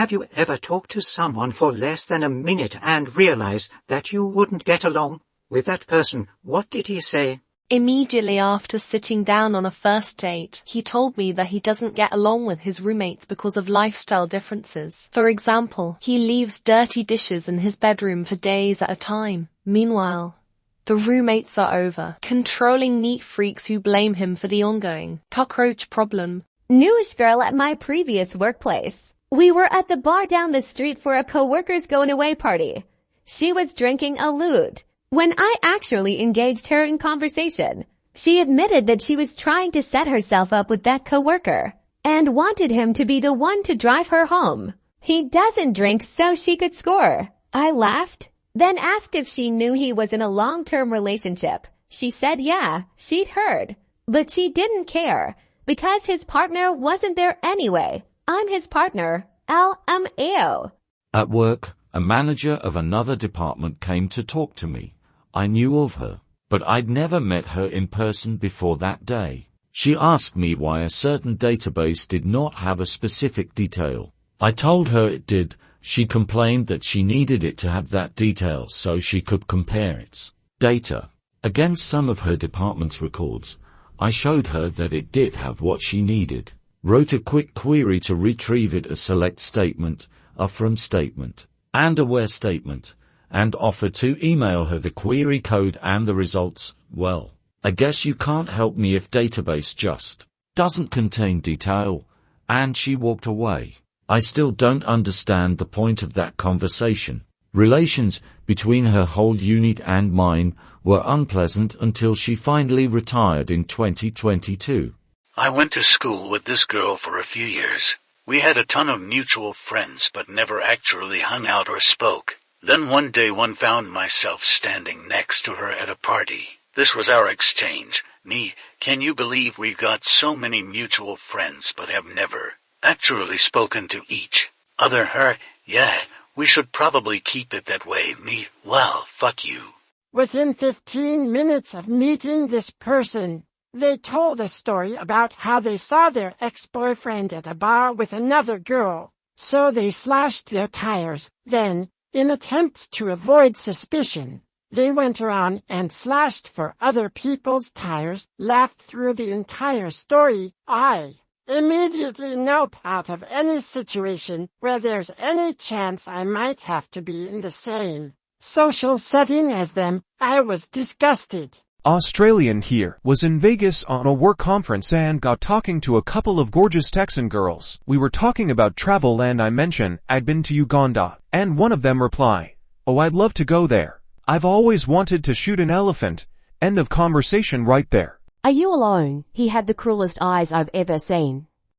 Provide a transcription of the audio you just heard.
Have you ever talked to someone for less than a minute and realized that you wouldn't get along with that person? What did he say? Immediately after sitting down on a first date, he told me that he doesn't get along with his roommates because of lifestyle differences. For example, he leaves dirty dishes in his bedroom for days at a time. Meanwhile, the roommates are over, controlling neat freaks who blame him for the ongoing cockroach problem. Newish girl at my previous workplace. We were at the bar down the street for a coworker's going away party. She was drinking a lute. When I actually engaged her in conversation, she admitted that she was trying to set herself up with that coworker and wanted him to be the one to drive her home. He doesn't drink so she could score. I laughed, then asked if she knew he was in a long-term relationship. She said yeah, she'd heard, but she didn't care because his partner wasn't there anyway. I'm his partner, LMAO. At work, a manager of another department came to talk to me. I knew of her, but I'd never met her in person before that day. She asked me why a certain database did not have a specific detail. I told her it did. She complained that she needed it to have that detail so she could compare its data against some of her department's records. I showed her that it did have what she needed, wrote a quick query to retrieve it, a select statement, a from statement, and a where statement, and offered to email her the query code and the results. Well, I guess you can't help me if database just doesn't contain detail. And she walked away. I still don't understand the point of that conversation. Relations between her whole unit and mine were unpleasant until she finally retired in 2022. I went to school with this girl for a few years. We had a ton of mutual friends but never actually hung out or spoke. Then one day found myself standing next to her at a party. This was our exchange. Me, can you believe we've got so many mutual friends but have never actually spoken to each other? Her, yeah, we should probably keep it that way. Me, well, fuck you. Within 15 minutes of meeting this person, they told a story about how they saw their ex-boyfriend at a bar with another girl. So they slashed their tires. Then, in attempts to avoid suspicion, they went around and slashed for other people's tires, laughed through the entire story. I immediately nope out of any situation where there's any chance I might have to be in the same social setting as them. I was disgusted. Australian here was in Vegas on a work conference and got talking to a couple of gorgeous Texan girls. We were talking about travel and I mentioned I'd been to Uganda, and one of them replied, "Oh, I'd love to go there. I've always wanted to shoot an elephant." End of conversation right there. Are you alone? He had the cruelest eyes I've ever seen.